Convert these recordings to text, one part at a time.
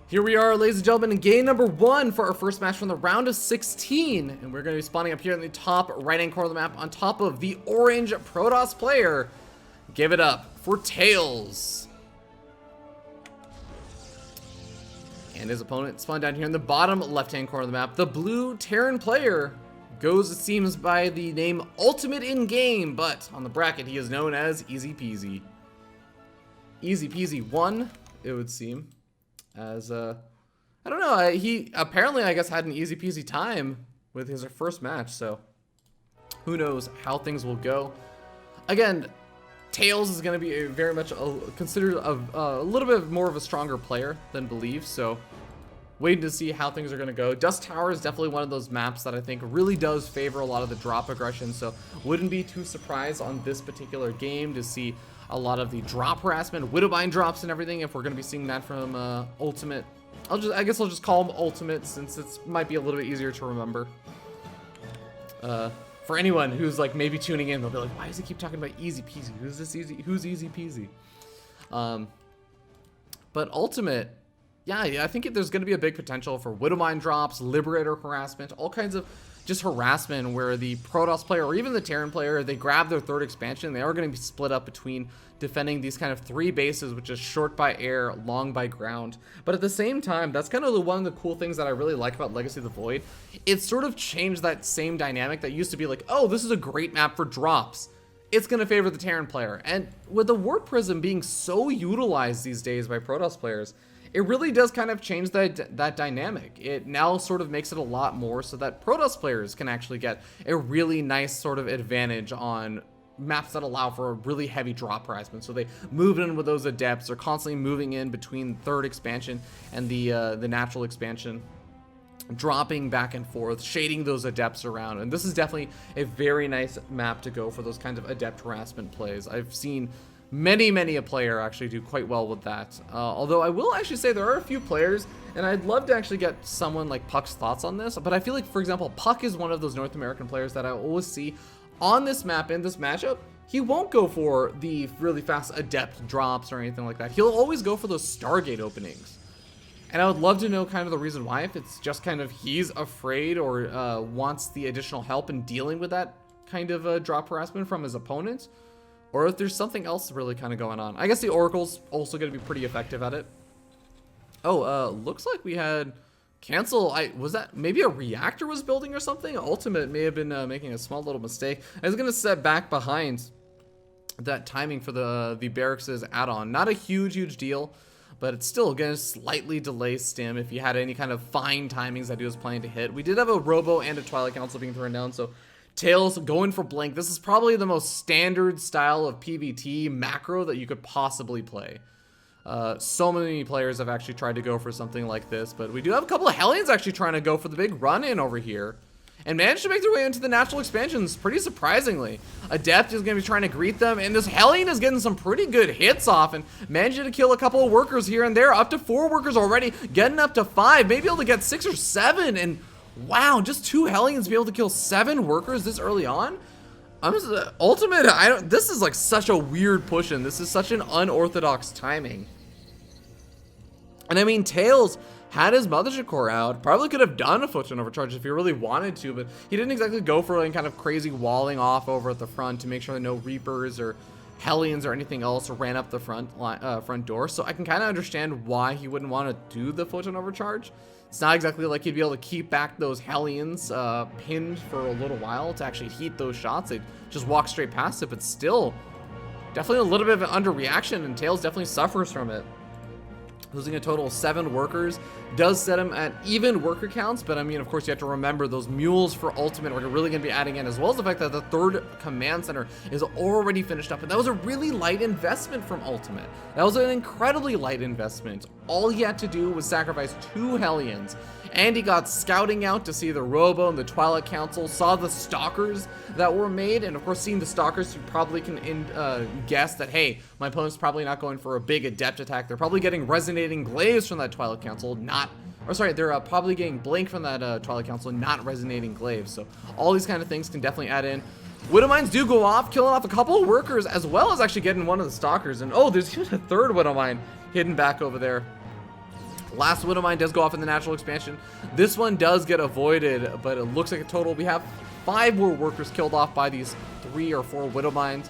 Here we are, ladies and gentlemen, in game number 1 for our first match from the round of 16. And we're going to be spawning up here in the top right-hand corner of the map on top of the orange Protoss player. Give it up for TAiLS. And his opponent spawned down here in the bottom left-hand corner of the map. The blue Terran player goes, it seems, by the name Ultimate in-game, but on the bracket he is known as Easy Peasy. Easy Peasy 1, it would seem. As, I don't know, he apparently, I guess, had an easy peasy time with his first match, so who knows how things will go. Again, TAiLS is going to be very much considered a little bit more of a stronger player than Believe, so waiting to see how things are going to go. Dust Tower is definitely one of those maps that I think really does favor a lot of the drop aggression, so wouldn't be too surprised on this particular game to see a lot of the drop harassment, Widowbind drops and everything, if we're going to be seeing that from Ultimate. I guess I'll just call him Ultimate since it might be a little bit easier to remember. For anyone who's like maybe tuning in, they'll be like, why does he keep talking about Easy Peasy? Who's this Easy? Who's Easy Peasy? But Ultimate, yeah, I think there's going to be a big potential for Widowbind drops, Liberator harassment, all kinds of just harassment where the Protoss player or even the Terran player, they grab their third expansion. They are going to be split up between defending these kind of 3 bases, which is short by air, long by ground. But at the same time, that's kind of one of the cool things that I really like about Legacy of the Void. It's sort of changed that same dynamic that used to be like, oh, this is a great map for drops. It's going to favor the Terran player. And with the Warp Prism being so utilized these days by Protoss players, it really does kind of change that dynamic. It now sort of makes it a lot more so that Protoss players can actually get a really nice sort of advantage on maps that allow for a really heavy drop harassment. So they move in with those adepts. They're constantly moving in between third expansion and the natural expansion, dropping back and forth, shading those adepts around. And this is definitely a very nice map to go for those kinds of adept harassment plays. I've seen many a player actually do quite well with that. Although I will actually say there are a few players, and I'd love to actually get someone like Puck's thoughts on this, but I feel like, for example, Puck is one of those North American players that I always see on this map, in this matchup. He won't go for the really fast adept drops or anything like that. He'll always go for those Stargate openings. And I would love to know kind of the reason why, if it's just kind of he's afraid or wants the additional help in dealing with that kind of drop harassment from his opponents, or if there's something else really kind of going on. I guess the Oracle's also going to be pretty effective at it. Oh, looks like we had cancel. Was that maybe a reactor was building or something? Ultimate may have been making a small little mistake. I was going to set back behind that timing for the Barracks' add-on. Not a huge deal, but it's still going to slightly delay Stim if you had any kind of fine timings that he was planning to hit. We did have a Robo and a Twilight Council being thrown down, so TAiLS going for Blink. This is probably the most standard style of PvT macro that you could possibly play. So many players have actually tried to go for something like this, but we do have a couple of Hellions actually trying to go for the big run-in over here and managed to make their way into the natural expansions pretty surprisingly. Adept is going to be trying to greet them, and this Hellion is getting some pretty good hits off and managing to kill a couple of workers here and there. Up to 4 workers already, getting up to 5, maybe able to get 6 or 7, and wow, just 2 Hellions be able to kill 7 workers this early on? Ultimate, this is like such a weird push in. This is such an unorthodox timing. And I mean, TAiLS had his Mothership Core out, probably could have done a photon overcharge if he really wanted to, but he didn't exactly go for any kind of crazy walling off over at the front to make sure that no Reapers or Hellions or anything else ran up the front door. So I can kind of understand why he wouldn't want to do the photon overcharge. It's not exactly like he'd be able to keep back those Hellions pinned for a little while to actually heat those shots. They'd just walk straight past it, but still, definitely a little bit of an underreaction, and TAiLS definitely suffers from it. Losing a total of 7 workers does set him at even worker counts, but I mean, of course, you have to remember those mules for Ultimate are really going to be adding in, as well as the fact that the 3rd command center is already finished up, and that was a really light investment from Ultimate. That was an incredibly light investment. All he had to do was sacrifice 2 Hellions, and he got scouting out to see the Robo and the Twilight Council, saw the Stalkers that were made, and of course, seeing the Stalkers, you probably can guess that, hey, my opponent's probably not going for a big adept attack. They're probably getting resonating glaives from that Twilight Council, they're probably getting Blink from that Twilight Council, not resonating glaives. So all these kind of things can definitely add in. Widowmines do go off, killing off a couple of workers, as well as actually getting one of the Stalkers. And oh, there's even a 3rd Widowmine hidden back over there. Last Widowmine does go off in the natural expansion. This one does get avoided, but it looks like a total. We have 5 more workers killed off by these 3 or 4 Widowmines,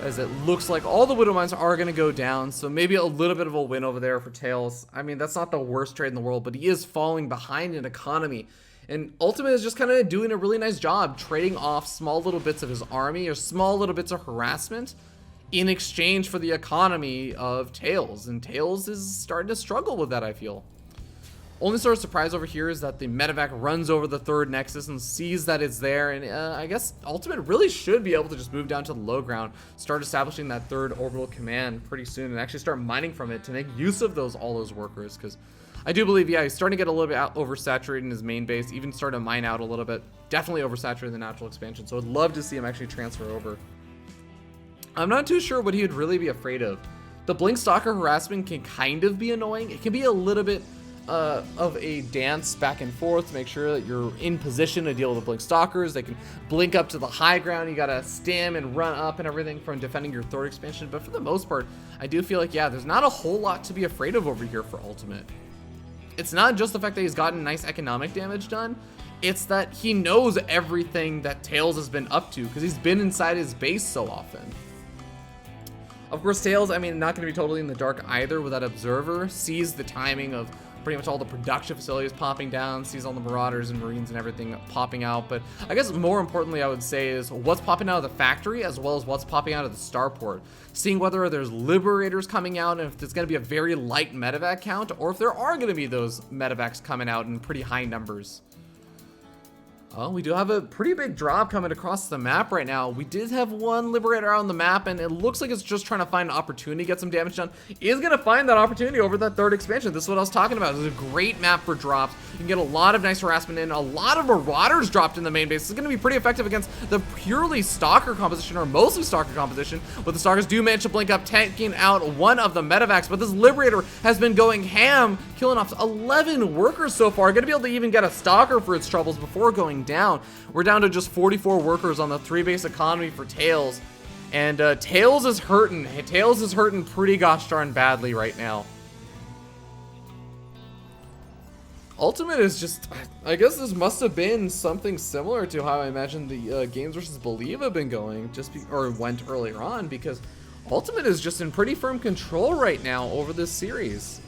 as it looks like all the Widowmines are going to go down. So maybe a little bit of a win over there for TAiLS. I mean, that's not the worst trade in the world, but he is falling behind in economy. And Ultimate is just kind of doing a really nice job trading off small little bits of his army or small little bits of harassment in exchange for the economy of TAiLS, and TAiLS is starting to struggle with that, I feel. Only sort of surprise over here is that the medevac runs over the 3rd Nexus and sees that it's there, and I guess Ultimate really should be able to just move down to the low ground, start establishing that 3rd orbital command pretty soon, and actually start mining from it to make use of all those workers, because I do believe, yeah, he's starting to get a little bit oversaturated in his main base, even starting to mine out a little bit, definitely oversaturated in the natural expansion, so I'd love to see him actually transfer over. I'm not too sure what he would really be afraid of. The Blink Stalker harassment can kind of be annoying. It can be a little bit of a dance back and forth to make sure that you're in position to deal with the Blink Stalkers. They can blink up to the high ground. You gotta stem and run up and everything from defending your 3rd expansion. But for the most part, I do feel like, yeah, there's not a whole lot to be afraid of over here for Ultimate. It's not just the fact that he's gotten nice economic damage done. It's that he knows everything that TAiLS has been up to because he's been inside his base so often. Of course, TAiLS, I mean, not going to be totally in the dark either with that Observer. Sees the timing of pretty much all the production facilities popping down, sees all the Marauders and Marines and everything popping out. But I guess more importantly, I would say, is what's popping out of the factory as well as what's popping out of the starport. Seeing whether there's Liberators coming out and if there's going to be a very light medevac count, or if there are going to be those medevacs coming out in pretty high numbers. Oh, we do have a pretty big drop coming across the map right now. We did have one Liberator out on the map, and it looks like it's just trying to find an opportunity to get some damage done. Is going to find that opportunity over that 3rd expansion. This is what I was talking about. This is a great map for drops. You can get a lot of nice harassment in. A lot of Marauders dropped in the main base. This is going to be pretty effective against the purely Stalker composition, or mostly Stalker composition. But the Stalkers do manage to blink up, taking out one of the medevacs. But this Liberator has been going ham, killing off 11 workers so far. Going to be able to even get a Stalker for its troubles before going down. We're down to just 44 workers on the 3-base economy for TAiLS, and TAiLS is hurting. TAiLS is hurting pretty gosh darn badly right now. Ultimate is just, I guess this must have been something similar to how I imagine the Games vs. Believe have been going, or went earlier on, because Ultimate is just in pretty firm control right now over this series.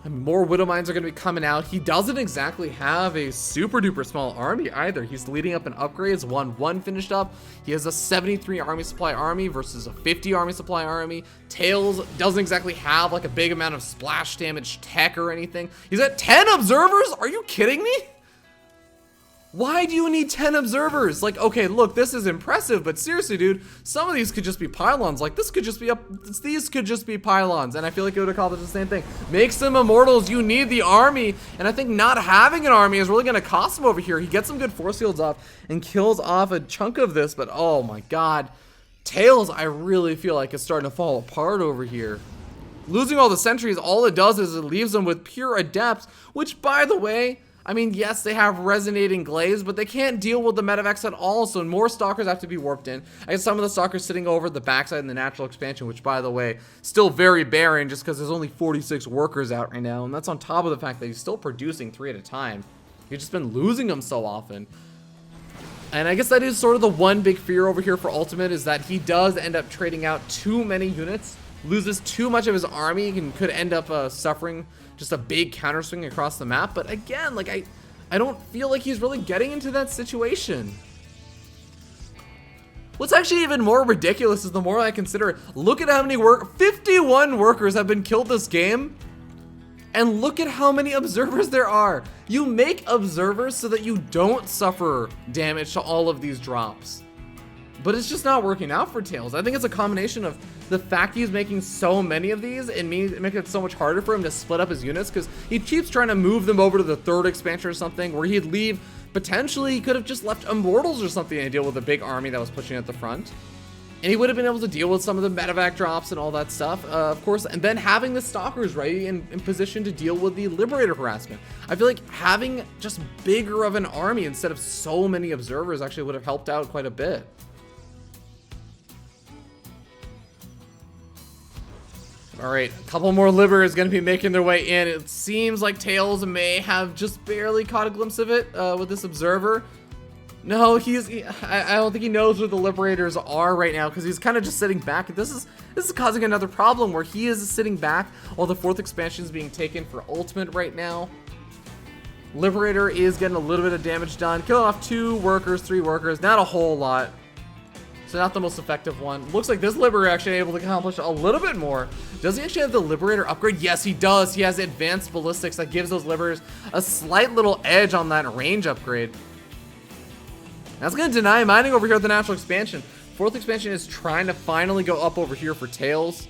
More Widowmines are going to be coming out. He doesn't exactly have a super duper small army either. He's leading up in upgrades. 1-1 finished up. He has a 73 army supply army versus a 50 army supply army. TAiLS doesn't exactly have like a big amount of splash damage tech or anything. He's at 10 observers? Are you kidding me? Why do you need 10 observers? Like, okay, look, this is impressive, but seriously, dude, some of these could just be pylons. Like, these could just be pylons, and I feel like it would accomplish the same thing. Make some immortals. You need the army, and I think not having an army is really going to cost him over here. He gets some good force fields off and kills off a chunk of this, but oh my god. TAiLS, I really feel like it's starting to fall apart over here. Losing all the sentries, all it does is it leaves them with pure adepts, which, by the way, I mean, yes, they have resonating glaives, but they can't deal with the medevacs at all, so more Stalkers have to be warped in. I guess some of the Stalkers sitting over the backside in the natural expansion, which, by the way, still very barren just because there's only 46 workers out right now, and that's on top of the fact that he's still producing 3 at a time. He's just been losing them so often. And I guess that is sort of the one big fear over here for Ultimate, is that he does end up trading out too many units, loses too much of his army, and could end up suffering just a big counter swing across the map. But again, like I don't feel like he's really getting into that situation. What's actually even more ridiculous is the more I consider it, look at how many 51 workers have been killed this game. And look at how many observers there are. You make observers so that you don't suffer damage to all of these drops. But it's just not working out for TAiLS. I think it's a combination of the fact he's making so many of these and making it so much harder for him to split up his units, because he keeps trying to move them over to the 3rd expansion or something, where he'd leave, potentially he could have just left Immortals or something to deal with a big army that was pushing at the front. And he would have been able to deal with some of the medevac drops and all that stuff, of course, and then having the Stalkers ready in position to deal with the Liberator harassment. I feel like having just bigger of an army instead of so many observers actually would have helped out quite a bit. Alright, a couple more Liberators going to be making their way in. It seems like TAiLS may have just barely caught a glimpse of it with this Observer. No, I don't think he knows where the Liberators are right now because he's kind of just sitting back. This is causing another problem where he is sitting back while the 4th expansion is being taken for ultimate right now. Liberator is getting a little bit of damage done. Killing off 2 workers, 3 workers. Not a whole lot. So not the most effective one. Looks like this Liberator actually able to accomplish a little bit more. Does he actually have the Liberator upgrade? Yes, he does. He has advanced ballistics that gives those Liberators a slight little edge on that range upgrade. That's going to deny mining over here at the natural expansion. 4th expansion is trying to finally go up over here for TAiLS.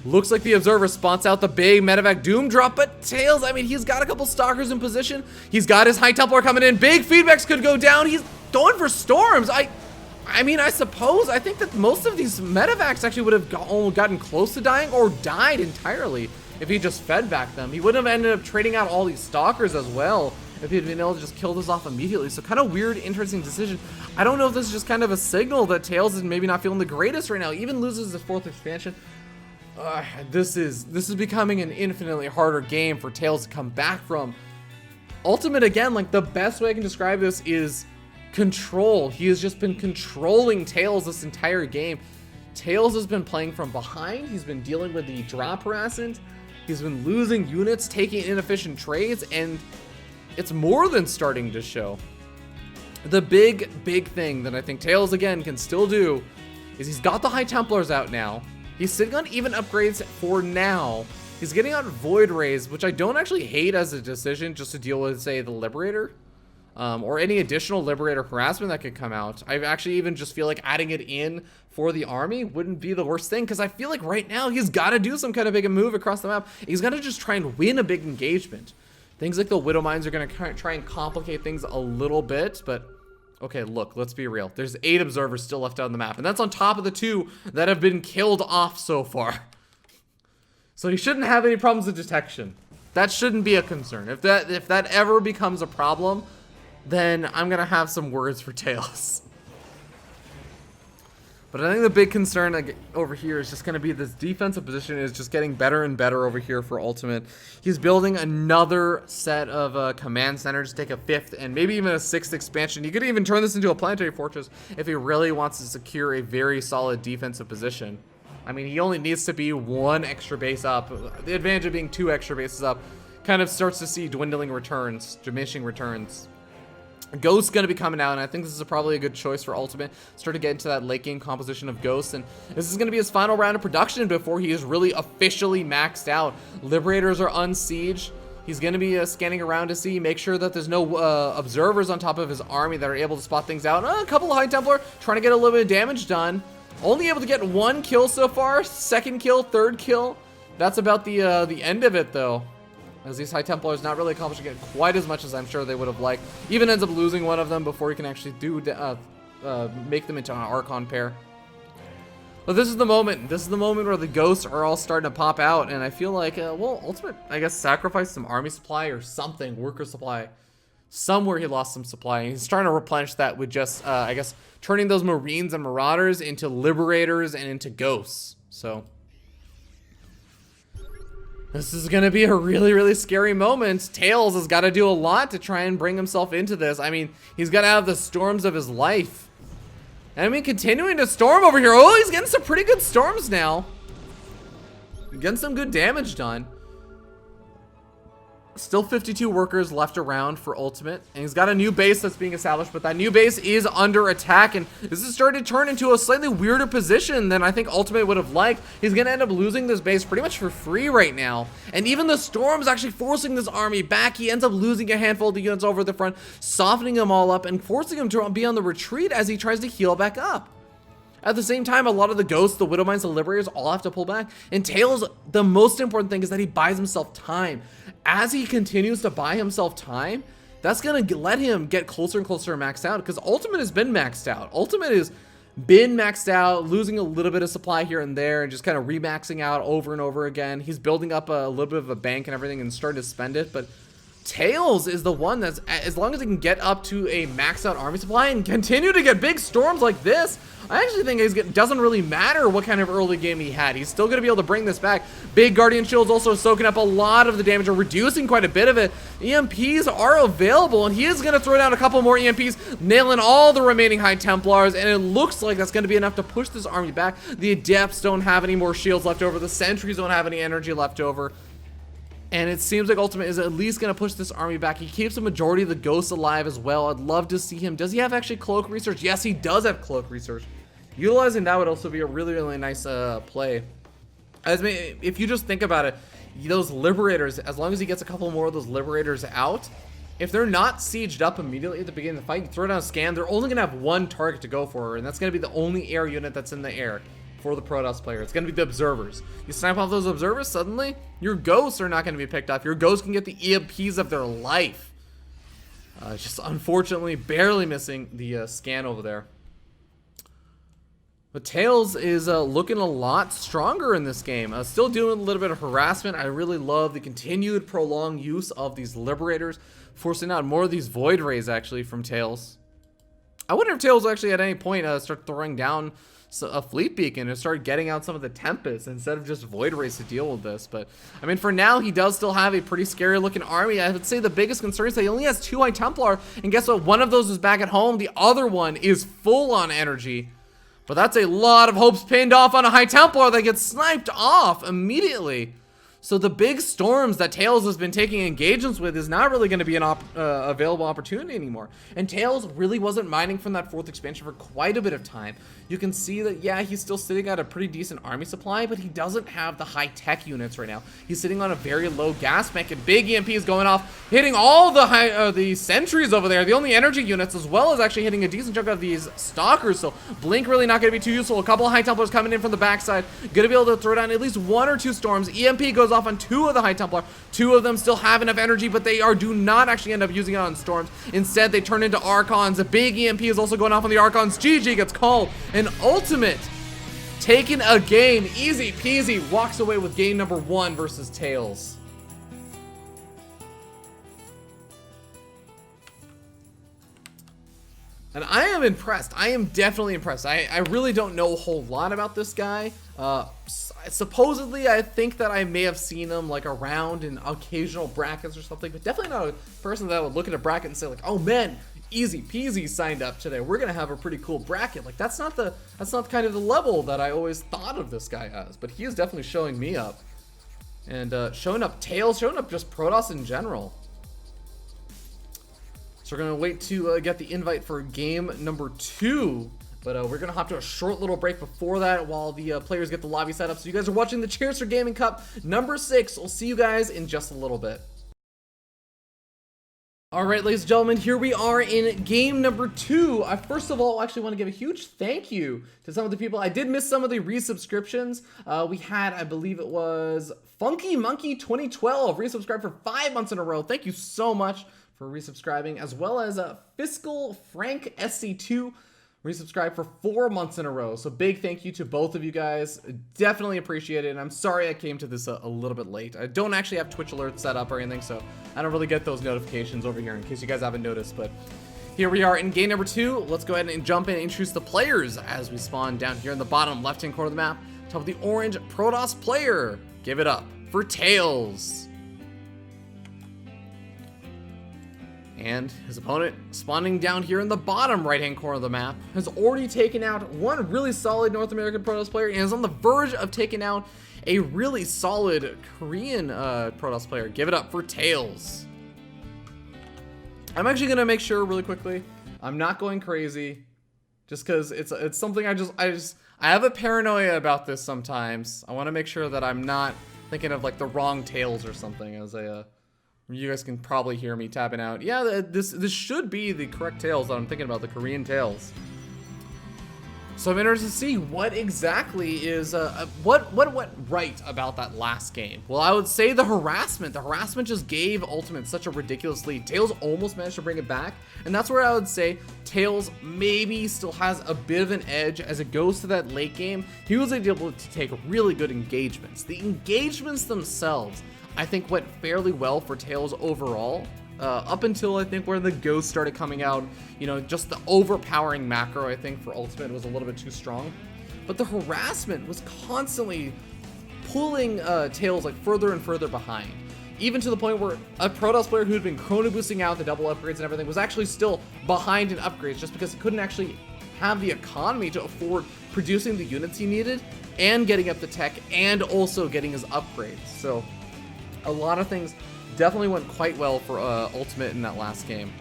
Looks like the Observer spots out the big Medevac Doom drop, but TAiLS, I mean, he's got a couple Stalkers in position. He's got his High Templar coming in. Big feedbacks could go down. He's going for Storms. I mean, I suppose, I think that most of these Medevacs actually would have gotten close to dying or died entirely if he just fed back them. He wouldn't have ended up trading out all these Stalkers as well if he'd been able to just kill this off immediately. So kind of weird, interesting decision. I don't know if this is just kind of a signal that TAiLS is maybe not feeling the greatest right now. Even loses the 4th expansion. This is becoming an infinitely harder game for TAiLS to come back from. Ultimate, again, like the best way I can describe this is control. He has just been controlling TAiLS this entire game. TAiLS has been playing from behind. He's been dealing with the drop harassment. He's been losing units, taking inefficient trades, and it's more than starting to show. The big thing that I think TAiLS, again, can still do is he's got the High Templars out now. He's sitting on even upgrades for now. He's getting out Void Rays, which I don't actually hate as a decision just to deal with, say, the Liberator. Or any additional Liberator harassment that could come out. I actually even just feel like adding it in for the army wouldn't be the worst thing, because I feel like right now he's got to do some kind of big move across the map. He's got to just try and win a big engagement. Things like the Widow Mines are going to try and complicate things a little bit, but okay, look, let's be real. There's 8 Observers still left out on the map, and that's on top of the 2 that have been killed off so far. So he shouldn't have any problems with detection. That shouldn't be a concern. If that ever becomes a problem, then I'm going to have some words for TAiLS. But I think the big concern over here is just going to be this defensive position is just getting better and better over here for Ultimate. He's building another set of command centers to take a 5th and maybe even a 6th expansion. You could even turn this into a planetary fortress if he really wants to secure a very solid defensive position. I mean, he only needs to be 1 extra base up. The advantage of being 2 extra bases up kind of starts to see dwindling returns, diminishing returns. Ghost's going to be coming out, and I think this is probably a good choice for Ultimate. Start to get into that late game composition of Ghost, and this is going to be his final round of production before he is really officially maxed out. Liberators are unsieged. He's going to be scanning around to see, make sure that there's no observers on top of his army that are able to spot things out. A couple of High Templar trying to get a little bit of damage done. Only able to get 1 kill so far. 2nd kill, 3rd kill. That's about the end of it, though, as these High Templars not really accomplishing it quite as much as I'm sure they would have liked. Even ends up losing one of them before he can actually make them into an Archon pair. But this is the moment. This is the moment where the ghosts are all starting to pop out, and I feel like, well, Ultimate, I guess, sacrificed some army supply or something, worker supply. Somewhere he lost some supply, and he's trying to replenish that with just, I guess, turning those Marines and Marauders into Liberators and into Ghosts. So this is going to be a really, really scary moment. TAiLS has got to do a lot to try and bring himself into this. I mean, he's got to have the storms of his life. And I mean, continuing to storm over here. Oh, he's getting some pretty good storms now. Getting some good damage done. Still 52 workers left around for Ultimate, and he's got a new base that's being established, but that new base is under attack, and this is starting to turn into a slightly weirder position than I think Ultimate would have liked. He's going to end up losing this base pretty much for free right now, and even the storm's actually forcing this army back. He ends up losing a handful of the units over the front, softening them all up, and forcing them to be on the retreat as he tries to heal back up. At the same time, a lot of the Ghosts, the Widow Mines, the Liberators all have to pull back. And TAiLS, the most important thing is that he buys himself time. As he continues to buy himself time, that's going to let him get closer and closer to maxed out, because Ultimate has been maxed out. Ultimate has been maxed out, losing a little bit of supply here and there, and just kind of remaxing out over and over again. He's building up a little bit of a bank and everything and starting to spend it, but TAiLS is the one that's, as long as it can get up to a maxed out army supply and continue to get big storms like this, I actually think doesn't really matter what kind of early game he had. He's still going to be able to bring this back. Big Guardian Shield's also soaking up a lot of the damage, or reducing quite a bit of it. EMPs are available, and he is going to throw down a couple more EMPs, nailing all the remaining High Templars, and it looks like that's going to be enough to push this army back. The Adepts don't have any more shields left over. The Sentries don't have any energy left over. And it seems like Ultimate is at least going to push this army back. He keeps the majority of the ghosts alive as well. I'd love to see him. Does he have actually Cloak Research? Yes, he does have Cloak Research. Utilizing that would also be a really, really nice play. If you just think about it, those Liberators, as long as he gets a couple more of those Liberators out, if they're not sieged up immediately at the beginning of the fight, you throw down a scan, they're only going to have one target to go for, and that's going to be the only air unit that's in the air for the Protoss player. It's going to be the Observers. You snipe off those Observers, suddenly your ghosts are not going to be picked off. Your ghosts can get the EMPs of their life. Just unfortunately barely missing the scan over there. But TAiLS is looking a lot stronger in this game. Still doing a little bit of harassment. I really love the continued prolonged use of these Liberators, forcing out more of these Void Rays actually from TAiLS. I wonder if TAiLS will actually at any point start throwing down a Fleet Beacon and start getting out some of the Tempests instead of just Void Rays to deal with this. But I mean, for now, he does still have a pretty scary looking army. I would say the biggest concern is that he only has 2 High Templar, and guess what? One of those is back at home. The other one is full on energy. But that's a lot of hopes pinned off on a High Templar that gets sniped off immediately. So the big storms that TAiLS has been taking engagements with is not really going to be an available opportunity anymore. And TAiLS really wasn't mining from that 4th expansion for quite a bit of time. You can see that, yeah, he's still sitting at a pretty decent army supply, but he doesn't have the high-tech units right now. He's sitting on a very low gas mech, and big EMPs going off, hitting all the sentries over there, the only energy units, as well as actually hitting a decent chunk of these stalkers. So Blink really not going to be too useful. A couple of High Templars coming in from the backside, going to be able to throw down at least 1 or 2 storms. EMP goes off on 2 of the High Templar. 2 of them still have enough energy, but they do not actually end up using it on storms. Instead, they turn into Archons. A big EMP is also going off on the Archons. GG gets called. And Ultimate, taking a game, easy peasy, walks away with game number 1 versus TAiLS. And I am impressed. I am definitely impressed. I really don't know a whole lot about this guy. Supposedly, I think that I may have seen him like around in occasional brackets or something, but definitely not a person that would look at a bracket and say like, oh man, easy peasy signed up today. We're gonna have a pretty cool bracket. Like that's not kind of the level that I always thought of this guy as. But he is definitely showing me up, and showing up TAiLS, showing up just Protoss in general. So we're gonna wait to get the invite for game number 2. But we're going to hop to a short little break before that while the players get the lobby set up. So you guys are watching the Chairs4Gaming Cup number 6. We'll see you guys in just a little bit. Alright, ladies and gentlemen, here we are in game number 2. I first of all actually want to give a huge thank you to some of the people. I did miss some of the resubscriptions. We had, I believe it was Funky Monkey 2012 resubscribed for 5 months in a row. Thank you so much for resubscribing, as well as Fiscal Frank SC2 resubscribe for 4 months in a row. So big thank you to both of you guys. Definitely appreciate it. And I'm sorry I came to this a little bit late. I don't actually have Twitch alerts set up or anything, so I don't really get those notifications over here in case you guys haven't noticed. But here we are in game number 2. Let's go ahead and jump in and introduce the players as we spawn down here in the bottom left-hand corner of the map. Top of the orange Protoss player. Give it up for TAiLS. And his opponent, spawning down here in the bottom right-hand corner of the map, has already taken out one really solid North American Protoss player and is on the verge of taking out a really solid Korean Protoss player. Give it up for TAiLS. I'm actually gonna make sure really quickly I'm not going crazy, just because it's something I have a paranoia about this sometimes. I want to make sure that I'm not thinking of like the wrong TAiLS or something as you guys can probably hear me tapping out. Yeah, this should be the correct TAiLS that I'm thinking about, the Korean TAiLS. So I'm interested to see what exactly is, what went right about that last game. Well, I would say the harassment. The harassment just gave Ultimate such a ridiculous lead. TAiLS almost managed to bring it back, and that's where I would say TAiLS maybe still has a bit of an edge as it goes to that late game. He was able to take really good engagements. The engagements themselves, I think went fairly well for TAiLS overall. Up until I think where the ghost started coming out, you know, just the overpowering macro I think for ultimate was a little bit too strong. But the harassment was constantly pulling TAiLS like further and further behind. Even to the point where a Protoss player who had been chrono boosting out the double upgrades and everything was actually still behind in upgrades just because he couldn't actually have the economy to afford producing the units he needed and getting up the tech and also getting his upgrades. So a lot of things definitely went quite well for Ultimate in that last game.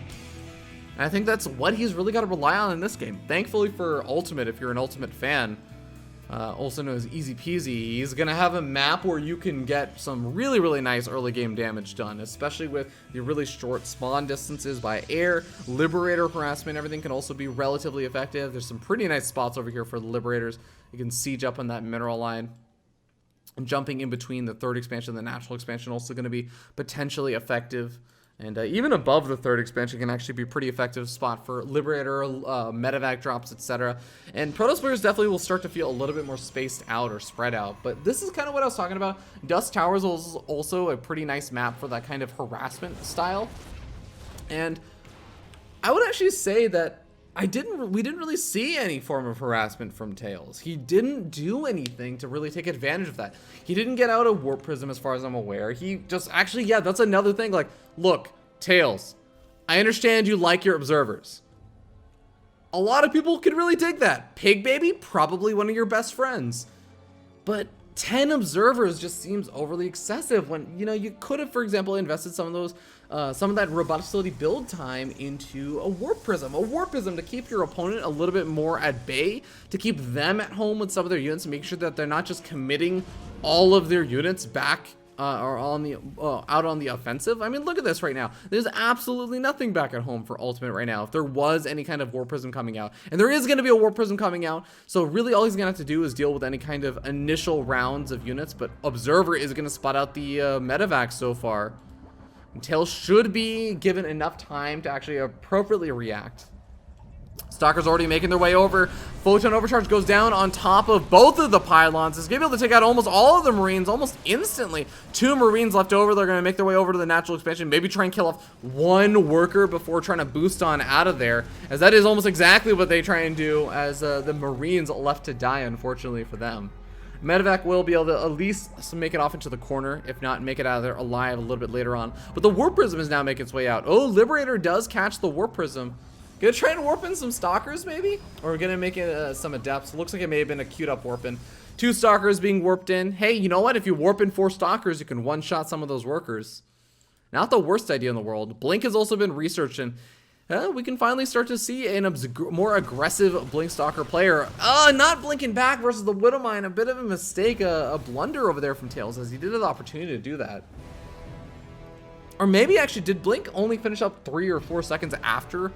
And I think that's what he's really got to rely on in this game. Thankfully for Ultimate, if you're an Ultimate fan, also known as Easy Peasy, he's going to have a map where you can get some really, really nice early game damage done, especially with the really short spawn distances by air. Liberator harassment, everything can also be relatively effective. There's some pretty nice spots over here for the Liberators. You can siege up on that mineral line. And jumping in between the third expansion and the natural expansion also going to be potentially effective. And even above the third expansion can actually be a pretty effective spot for Liberator, medevac drops, etc. And Protoss players definitely will start to feel a little bit more spaced out or spread out. But this is kind of what I was talking about. Dust Towers is also a pretty nice map for that kind of harassment style. And I would actually say that we didn't really see any form of harassment from TAiLS. He didn't do anything to really take advantage of that. He didn't get out a Warp Prism as far as I'm aware. He just actually, yeah, that's another thing. Like, look, TAiLS, I understand you like your observers. A lot of people could really dig that. Pig Baby, probably one of your best friends. But 10 observers just seems overly excessive when, you know, you could have, for example, invested some of those, some of that robotic facility build time into a Warp Prism to keep your opponent a little bit more at bay, to keep them at home with some of their units and make sure that they're not just committing all of their units back or on the out on the offensive. I mean, look at this right now. There's absolutely nothing back at home for Ultimate right now. If there was any kind of Warp Prism coming out, and there is going to be a Warp Prism coming out, so really all he's going to have to do is deal with any kind of initial rounds of units. But Observer is going to spot out the medevac so far. And TAiLS should be given enough time to actually appropriately react. Stalker's already making their way over. Photon Overcharge goes down on top of both of the pylons. It's going to be able to take out almost all of the Marines almost instantly. 2 Marines left over. They're going to make their way over to the natural expansion. Maybe try and kill off 1 worker before trying to boost on out of there, as that is almost exactly what they try and do, as the Marines left to die, unfortunately for them. Medevac will be able to at least make it off into the corner, if not make it out of there alive a little bit later on. But the Warp Prism is now making its way out. Oh, Liberator does catch the Warp Prism. Gonna try and warp in some Stalkers, maybe? Or gonna make it some Adepts. Looks like it may have been a queued up warp in. 2 Stalkers being warped in. Hey, you know what? If you warp in 4 Stalkers, you can one-shot some of those workers. Not the worst idea in the world. Blink has also been researched, and we can finally start to see a more aggressive Blink Stalker player. Not blinking back versus the Widowmine. A bit of a mistake, a blunder over there from TAiLS, as he did have the opportunity to do that. Or maybe actually, did Blink only finish up 3 or 4 seconds after?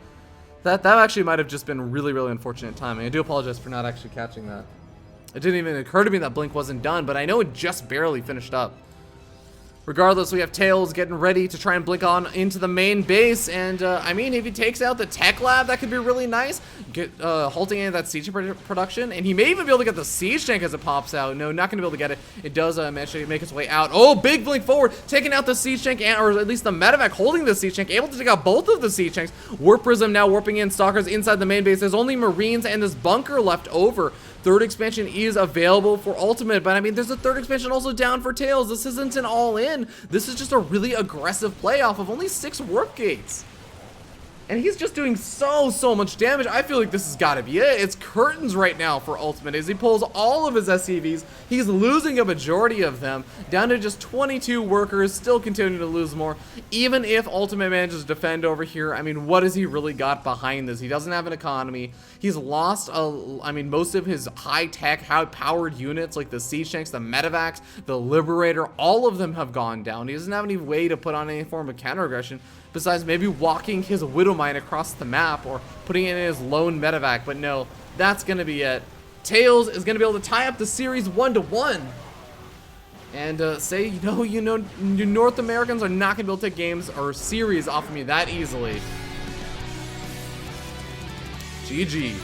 That actually might have just been really, really unfortunate timing. I do apologize for not actually catching that. It didn't even occur to me that Blink wasn't done, but I know it just barely finished up. Regardless, we have TAiLS getting ready to try and blink on into the main base, and I mean, if he takes out the tech lab, that could be really nice. Halting any of that siege production, and he may even be able to get the siege tank as it pops out. No, not going to be able to get it. It does actually make its way out. Oh, big blink forward, taking out the siege tank, or at least the medevac holding the siege tank, able to take out both of the siege tanks. Warp Prism now warping in Stalkers inside the main base. There's only Marines and this bunker left over. Third expansion is available for Ultimate, but I mean, there's a third expansion also down for TAiLS. This isn't an all-in. This is just a really aggressive play off of only 6 warp gates. And he's just doing so much damage. I feel like this has got to be it. It's curtains right now for Ultimate as he pulls all of his SCVs. He's losing a majority of them, down to just 22 workers, still continuing to lose more. Even if Ultimate manages to defend over here, I mean, what has he really got behind this? He doesn't have an economy. He's lost, I mean, most of his high-tech, high-powered units, like the siege tanks, the medevacs, the Liberator, all of them have gone down. He doesn't have any way to put on any form of counter-aggression, besides maybe walking his Widowmine across the map or putting it in his lone medevac. But no, that's going to be it. TAiLS is going to be able to tie up the series 1-1. And say, you North Americans are not going to be able to take games or series off of me that easily. GG.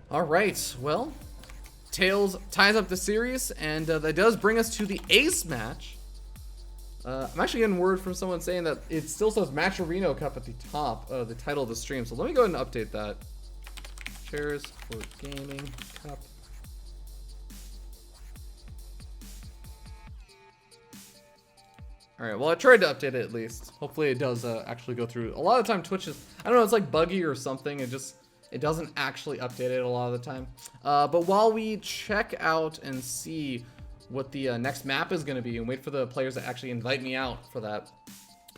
All right, well, TAiLS ties up the series, and that does bring us to the ace match. I'm actually getting word from someone saying that it still says Matcherino Cup at the top of the title of the stream, so let me go ahead and update that. Chairs4Gaming Cup. Alright, well, I tried to update it at least. Hopefully it does actually go through. A lot of the time Twitch is, I don't know, it's like buggy or something. It doesn't actually update it a lot of the time. But while we check out and see what the next map is going to be and wait for the players to actually invite me out for that,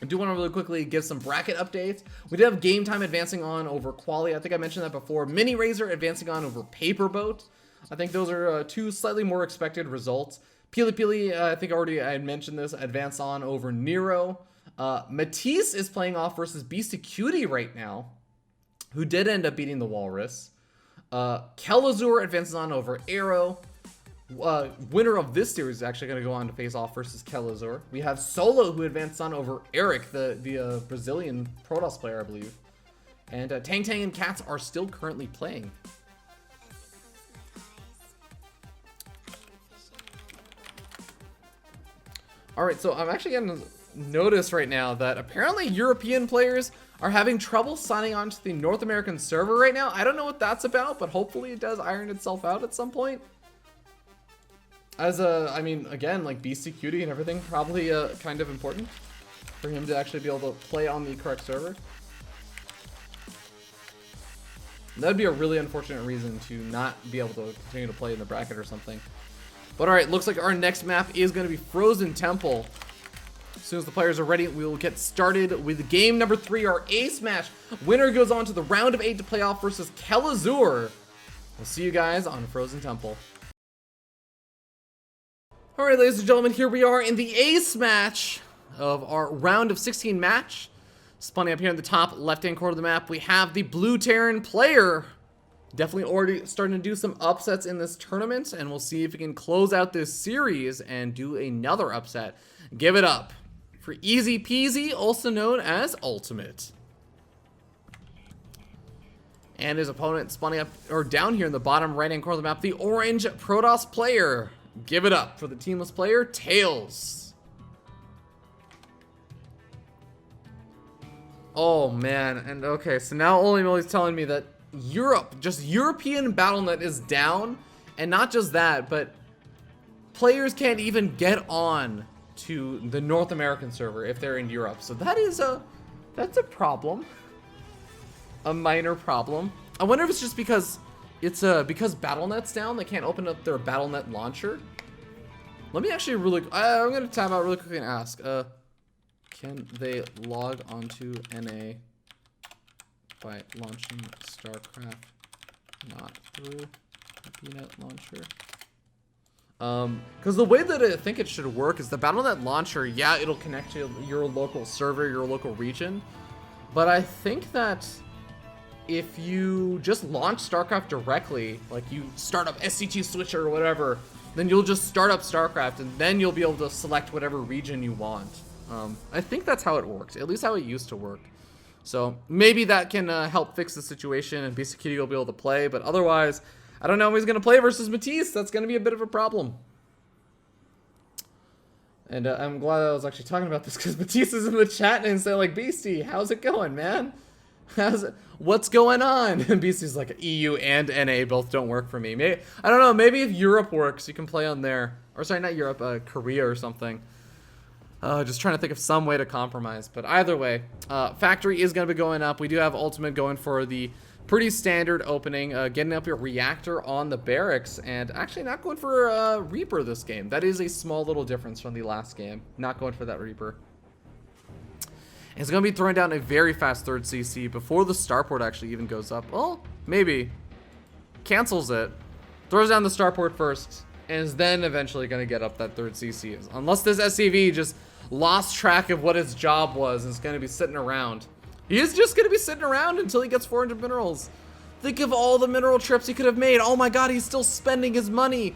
I do want to really quickly give some bracket updates. We did have Game Time advancing on over Quali. I think I mentioned that before. Mini Razor advancing on over Paper Boat. I think those are two slightly more expected results. Pili Pili, I think already I had mentioned this, advanced on over Nero. Matisse is playing off versus Beastie Cutie right now, who did end up beating the Walrus. Kelazur advances on over Arrow. Winner of this series is actually going to go on to face off versus Kelazur. We have Solo, who advanced on over Eric, the Brazilian Protoss player, I believe. And Tang Tang and Cats are still currently playing. Alright, so I'm actually getting notice right now that apparently European players are having trouble signing on to the North American server right now. I don't know what that's about, but hopefully it does iron itself out at some point. As I mean, again, like Beastie Cutie and everything, probably kind of important for him to actually be able to play on the correct server. That'd be a really unfortunate reason to not be able to continue to play in the bracket or something. But alright, looks like our next map is going to be Frozen Temple. As soon as the players are ready, we will get started with game number 3, our ace match. Winner goes on to the round of 8 to play off versus Kelazur. We'll see you guys on Frozen Temple. Alright, ladies and gentlemen, here we are in the ace match of our round of 16 match. Spawning up here in the top left-hand corner of the map, we have the Blue Terran player. Definitely already starting to do some upsets in this tournament, and we'll see if we can close out this series and do another upset. Give it up for Easy Peasy, also known as Ultimate. And his opponent spawning up, or down here in the bottom right-hand corner of the map, the orange Protoss player. Give it up for the teamless player, TAiLS. Oh man, and okay, so now Oli Moly's telling me that Europe, just European Battle.net is down, and not just that, but players can't even get on to the North American server if they're in Europe. So that's a problem, a minor problem. I wonder if it's just because it's because Battle.net's down, they can't open up their Battle.net launcher. Let me actually I'm gonna time out really quickly and ask, can they log onto NA by launching StarCraft not through BNet launcher? Because the way that I think it should work is the Battle.net launcher, yeah, it'll connect to your local server, your local region, but I think that if you just launch StarCraft directly, like you start up SC2 Switcher or whatever, then you'll just start up StarCraft and then you'll be able to select whatever region you want. I think that's how it works, at least how it used to work. So maybe that can help fix the situation and Beastie Cutie will be able to play, but otherwise, I don't know how he's going to play versus Matisse. That's going to be a bit of a problem. And I'm glad I was actually talking about this because Matisse is in the chat and saying like, Beastie, how's it going, man? What's going on? And Beastie's like, EU and NA both don't work for me. Maybe, I don't know, maybe if Europe works, you can play on there. Or sorry, not Europe, Korea or something. Just trying to think of some way to compromise. But either way, Factory is going to be going up. We do have Ultimate going for the pretty standard opening. Getting up your Reactor on the Barracks. And actually not going for Reaper this game. That is a small little difference from the last game. Not going for that Reaper. It's going to be throwing down a very fast third CC before the starport actually even goes up. Well, maybe. Cancels it. Throws down the starport first. And is then eventually going to get up that third CC. Unless this SCV just lost track of what his job was and is going to be sitting around. He is just going to be sitting around until he gets 400 minerals. Think of all the mineral trips he could have made. Oh my god, he's still spending his money.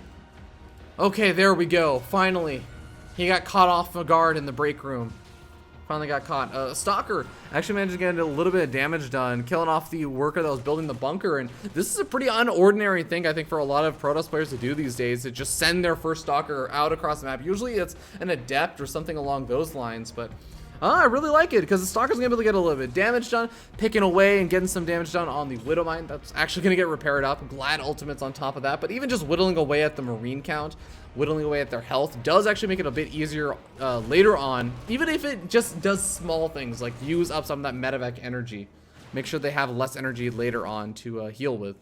Okay, there we go. Finally. He got caught off guard in the break room. finally got caught. Stalker actually managed to get a little bit of damage done, killing off the worker that was building the bunker. And this is a pretty unordinary thing, I think, for a lot of Protoss players to do these days, to just send their first Stalker out across the map. Usually it's an Adept or something along those lines, but I really like it because the Stalker's gonna be able to get a little bit of damage done, picking away and getting some damage done on the Widowmine. That's actually gonna get repaired up. I'm glad Ultimate's on top of that, but even just whittling away at the Marine count, whittling away at their health, does actually make it a bit easier later on, even if it just does small things like use up some of that medevac energy. Make sure they have less energy later on to heal with.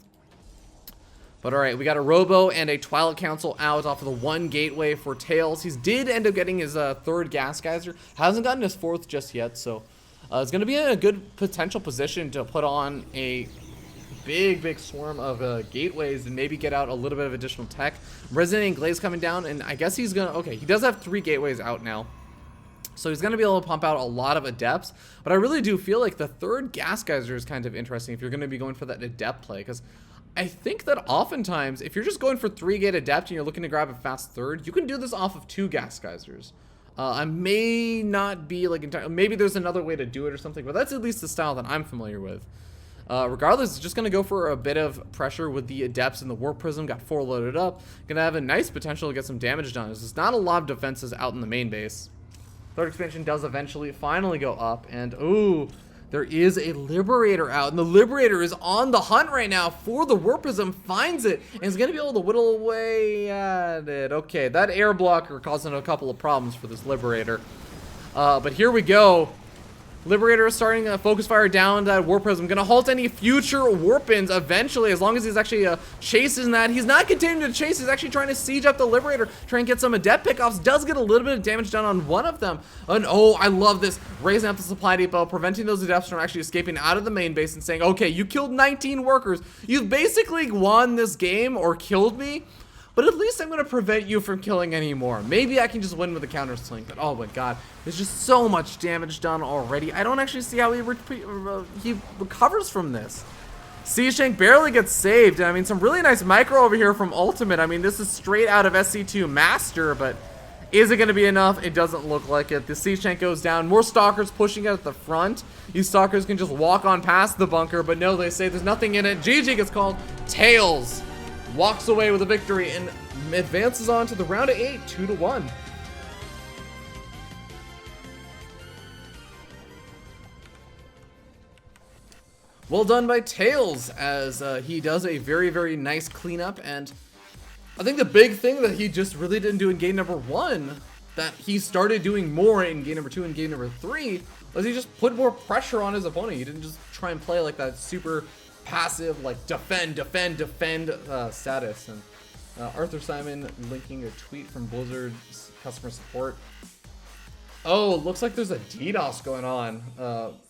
But alright, we got a Robo and a Twilight Council out off of the one gateway for TAiLS. He did end up getting his third gas geyser. Hasn't gotten his fourth just yet, so it's going to be in a good potential position to put on a big swarm of gateways and maybe get out a little bit of additional tech. Resident Glaze coming down, and I guess he's going to... Okay, he does have 3 gateways out now. So he's going to be able to pump out a lot of Adepts, but I really do feel like the third gas geyser is kind of interesting if you're going to be going for that Adept play, because I think that oftentimes, if you're just going for 3-gate Adept and you're looking to grab a fast third, you can do this off of 2 gas geysers. I may not be like maybe there's another way to do it or something, but that's at least the style that I'm familiar with. Regardless, it's just going to go for a bit of pressure with the Adepts and the Warp Prism. Got 4 loaded up. Going to have a nice potential to get some damage done. There's not a lot of defenses out in the main base. Third expansion does eventually finally go up, and ooh, there is a Liberator out, and the Liberator is on the hunt right now for the Warp Prism, finds it, and is going to be able to whittle away at it. Okay, that air blocker causing a couple of problems for this Liberator. But here we go. Liberator is starting to focus fire down that Warp Prism. Going to halt any future Warp-ins eventually, as long as he's actually chasing that. He's not continuing to chase. He's actually trying to siege up the Liberator, try and get some Adept pickoffs. Does get a little bit of damage done on one of them. And oh, I love this. Raising up the supply depot, preventing those Adepts from actually escaping out of the main base and saying, okay, you killed 19 workers. You've basically won this game or killed me. But at least I'm going to prevent you from killing any more. Maybe I can just win with a counter sling. But oh my god, there's just so much damage done already. I don't actually see how he recovers from this. Siege Tank barely gets saved. And I mean, some really nice micro over here from Ultimate. I mean, this is straight out of SC2 Master, but is it going to be enough? It doesn't look like it. The Siege Tank goes down. More Stalkers pushing out at the front. These Stalkers can just walk on past the bunker, but no, they say there's nothing in it. GG gets called. TAiLS walks away with a victory and advances on to the round of 8, 2-1. Well done by TAiLS, as he does a very nice cleanup. And I think the big thing that he just really didn't do in game number 1, that he started doing more in game number 2 and game number 3, was he just put more pressure on his opponent. He didn't just try and play like that super passive, like defend status. And Arthur Simon linking a tweet from Blizzard's customer support. Oh, looks like there's a DDoS going on.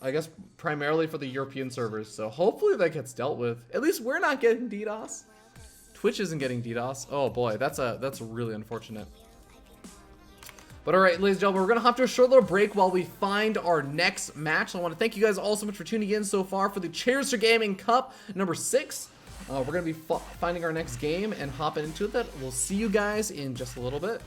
I guess primarily for the European servers. So hopefully that gets dealt with. At least we're not getting DDoS. Twitch isn't getting DDoS. Oh boy, that's really unfortunate. But alright, ladies and gentlemen, we're going to hop to a short little break while we find our next match. I want to thank you guys all so much for tuning in so far for the Chairs4Gaming Cup number 6. We're going to be finding our next game and hopping into that. We'll see you guys in just a little bit.